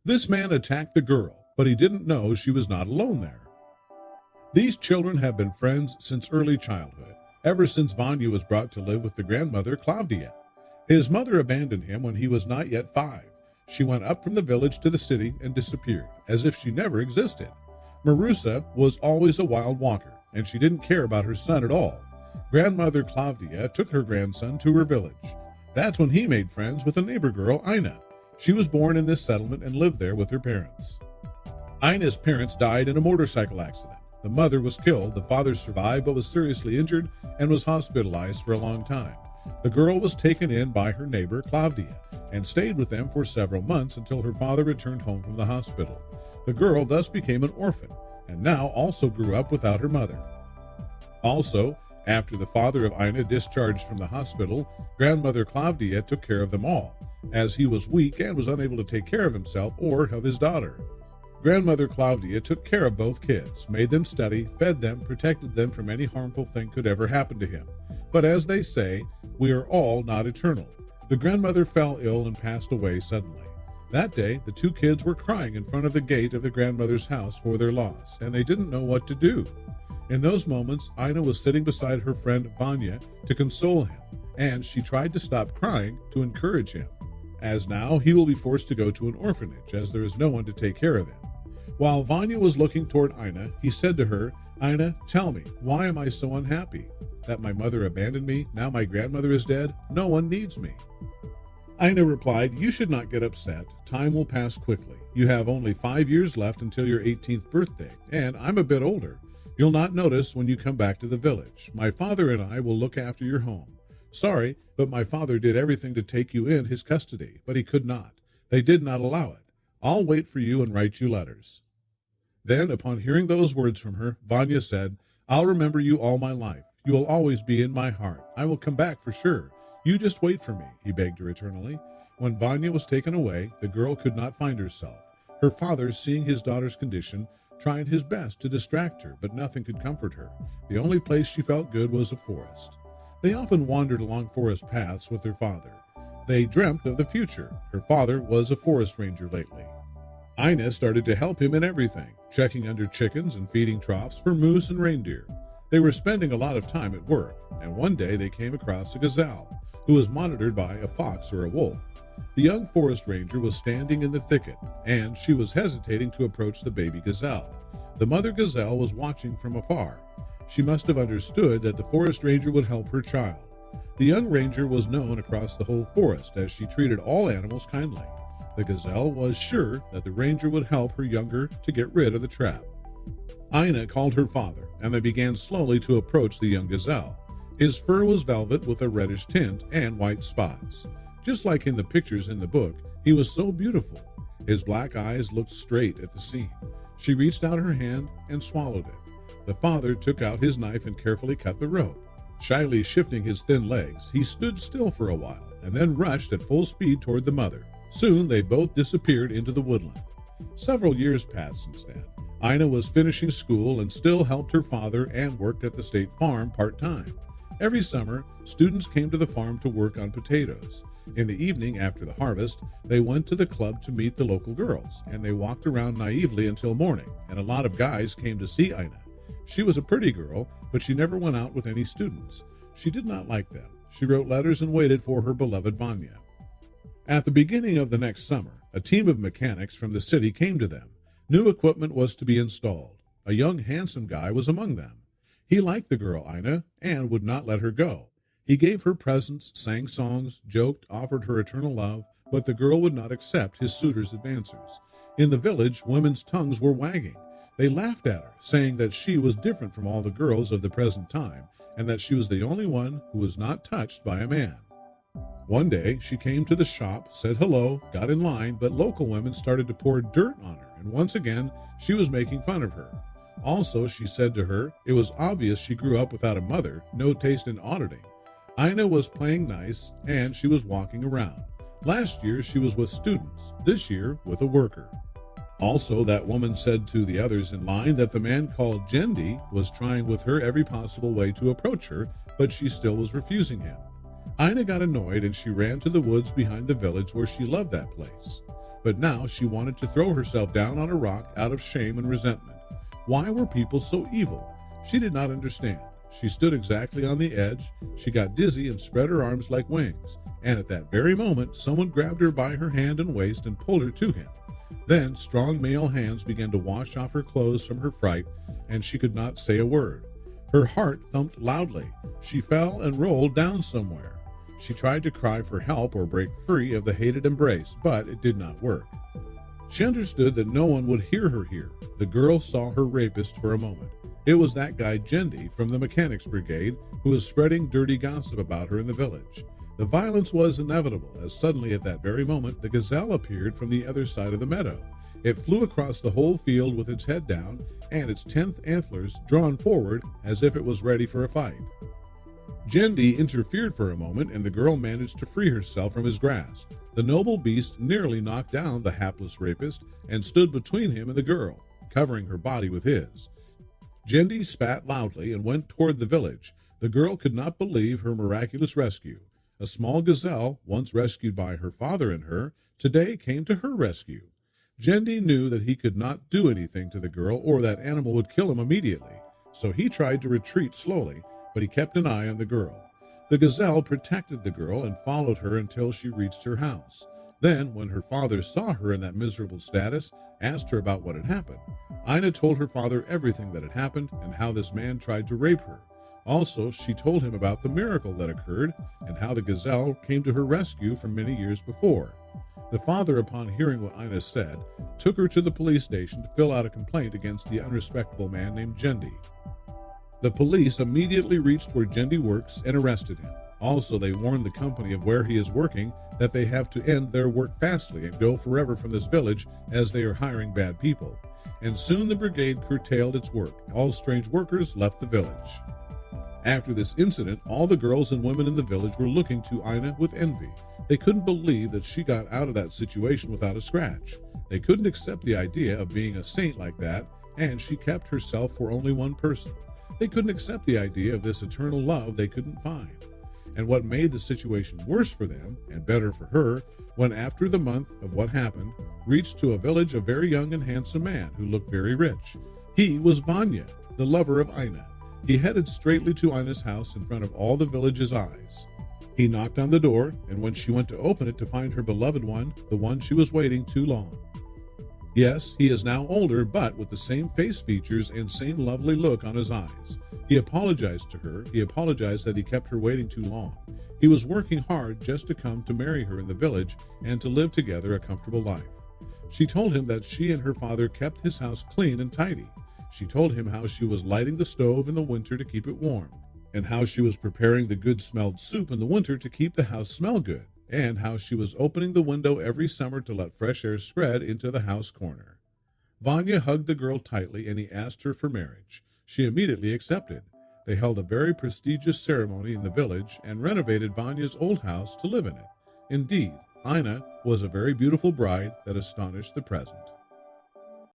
This man attacked the girl, but he didn't know she was not alone there. These children have been friends since early childhood, ever since Vanya was brought to live with the grandmother Claudia. His mother abandoned him when he was not yet 5. She went up from the village to the city and disappeared, as if she never existed. Marusa was always a wild walker, and she didn't care about her son at all. Grandmother Claudia took her grandson to her village. That's when he made friends with a neighbor girl, Ina. She was born in this settlement and lived there with her parents. Ina's parents died in a motorcycle accident. The mother was killed, the father survived but was seriously injured and was hospitalized for a long time. The girl was taken in by her neighbor, Claudia, and stayed with them for several months until her father returned home from the hospital. The girl thus became an orphan, and now also grew up without her mother. Also, after the father of Ina discharged from the hospital, grandmother Claudia took care of them all, as he was weak and was unable to take care of himself or of his daughter. Grandmother Claudia took care of both kids, made them study, fed them, protected them from any harmful thing could ever happen to him. But as they say, we are all not eternal. The grandmother fell ill and passed away suddenly. That day, the 2 kids were crying in front of the gate of the grandmother's house for their loss, and they didn't know what to do. In those moments, Ina was sitting beside her friend Vanya to console him, and she tried to stop crying to encourage him, as now he will be forced to go to an orphanage as there is no one to take care of him. While Vanya was looking toward Ina, he said to her, "Ina, tell me, why am I so unhappy? That my mother abandoned me, now my grandmother is dead, no one needs me." Ina replied, "You should not get upset. Time will pass quickly. You have only 5 years left until your 18th birthday, and I'm a bit older. You'll not notice when you come back to the village. My father and I will look after your home. Sorry, but my father did everything to take you in his custody, but he could not. They did not allow it. I'll wait for you and write you letters." Then, upon hearing those words from her, Vanya said, "I'll remember you all my life. You will always be in my heart. I will come back for sure. You just wait for me," he begged her eternally. When Vanya was taken away, the girl could not find herself. Her father, seeing his daughter's condition, tried his best to distract her, but nothing could comfort her. The only place she felt good was a forest. They often wandered along forest paths with their father. They dreamt of the future. Her father was a forest ranger lately. Ina started to help him in everything, checking under chickens and feeding troughs for moose and reindeer. They were spending a lot of time at work, and one day they came across a gazelle, who was monitored by a fox or a wolf. The young forest ranger was standing in the thicket, and she was hesitating to approach the baby gazelle. The mother gazelle was watching from afar. She must have understood that the forest ranger would help her child. The young ranger was known across the whole forest as she treated all animals kindly. The gazelle was sure that the ranger would help her younger to get rid of the trap. Ina called her father, and they began slowly to approach the young gazelle. His fur was velvet with a reddish tint and white spots. Just like in the pictures in the book, he was so beautiful. His black eyes looked straight at the scene. She reached out her hand and swallowed it. The father took out his knife and carefully cut the rope. Shyly shifting his thin legs, he stood still for a while and then rushed at full speed toward the mother. Soon they both disappeared into the woodland. Several years passed since then. Ina was finishing school and still helped her father and worked at the state farm part-time. Every summer, students came to the farm to work on potatoes. In the evening after the harvest, they went to the club to meet the local girls, and they walked around naively until morning, and a lot of guys came to see Ina. She was a pretty girl, but she never went out with any students. She did not like them. She wrote letters and waited for her beloved Vanya. At the beginning of the next summer, a team of mechanics from the city came to them. New equipment was to be installed. A young, handsome guy was among them. He liked the girl Ina and would not let her go. He gave her presents, sang songs, joked, offered her eternal love, but the girl would not accept his suitor's advances. In the village, women's tongues were wagging. They laughed at her, saying that she was different from all the girls of the present time, and that she was the only one who was not touched by a man. One day, she came to the shop, said hello, got in line, but local women started to pour dirt on her, and once again, she was making fun of her. Also, she said to her, it was obvious she grew up without a mother, no taste in auditing. Ina was playing nice, and she was walking around. Last year, she was with students, this year, with a worker. Also, that woman said to the others in line that the man called Jendi was trying with her every possible way to approach her, but she still was refusing him. Ina got annoyed and she ran to the woods behind the village where she loved that place. but now she wanted to throw herself down on a rock out of shame and resentment. Why were people so evil? She did not understand. She stood exactly on the edge. She got dizzy and spread her arms like wings, and at that very moment someone grabbed her by her hand and waist and pulled her to him. Then strong male hands began to wash off her clothes from her fright, and she could not say a word. Her heart thumped loudly. She fell and rolled down somewhere. She tried to cry for help or break free of the hated embrace, but it did not work. She understood that no one would hear her here. The girl saw her rapist for a moment. It was that guy Jendi from the mechanics brigade who was spreading dirty gossip about her in the village. The violence was inevitable, as suddenly at that very moment the gazelle appeared from the other side of the meadow. It flew across the whole field with its head down and its 10th antlers drawn forward as if it was ready for a fight. Jendi interfered for a moment, and the girl managed to free herself from his grasp. The noble beast nearly knocked down the hapless rapist and stood between him and the girl, covering her body with his. Jendi spat loudly and went toward the village. The girl could not believe her miraculous rescue. A small gazelle, once rescued by her father and her, today came to her rescue. Jendi knew that he could not do anything to the girl or that animal would kill him immediately, so he tried to retreat slowly, but he kept an eye on the girl. The gazelle protected the girl and followed her until she reached her house. Then, when her father saw her in that miserable status, asked her about what had happened. Ina told her father everything that had happened and how this man tried to rape her. Also, she told him about the miracle that occurred and how the gazelle came to her rescue from many years before. The father, upon hearing what Ina said, took her to the police station to fill out a complaint against the unrespectable man named Jendi. The police immediately reached where Jendi works and arrested him. Also, they warned the company of where he is working that they have to end their work fastly and go forever from this village as they are hiring bad people. And soon the brigade curtailed its work. All strange workers left the village. After this incident, all the girls and women in the village were looking to Ina with envy. They couldn't believe that she got out of that situation without a scratch. They couldn't accept the idea of being a saint like that, and she kept herself for only one person. They couldn't accept the idea of this eternal love they couldn't find. And what made the situation worse for them, and better for her, when after the month of what happened, reached to a village a very young and handsome man who looked very rich. He was Vanya, the lover of Ina. He headed straightly to Ina's house in front of all the village's eyes. He knocked on the door, and when she went to open it to find her beloved one, the one she was waiting too long. Yes, he is now older, but with the same face features and same lovely look on his eyes. He apologized to her. He apologized that he kept her waiting too long. He was working hard just to come to marry her in the village and to live together a comfortable life. She told him that she and her father kept his house clean and tidy. She told him how she was lighting the stove in the winter to keep it warm, and how she was preparing the good-smelled soup in the winter to keep the house smell good, and how she was opening the window every summer to let fresh air spread into the house corner. Vanya hugged the girl tightly, and he asked her for marriage. She immediately accepted. They held a very prestigious ceremony in the village and renovated Vanya's old house to live in it. Indeed, Ina was a very beautiful bride that astonished the present.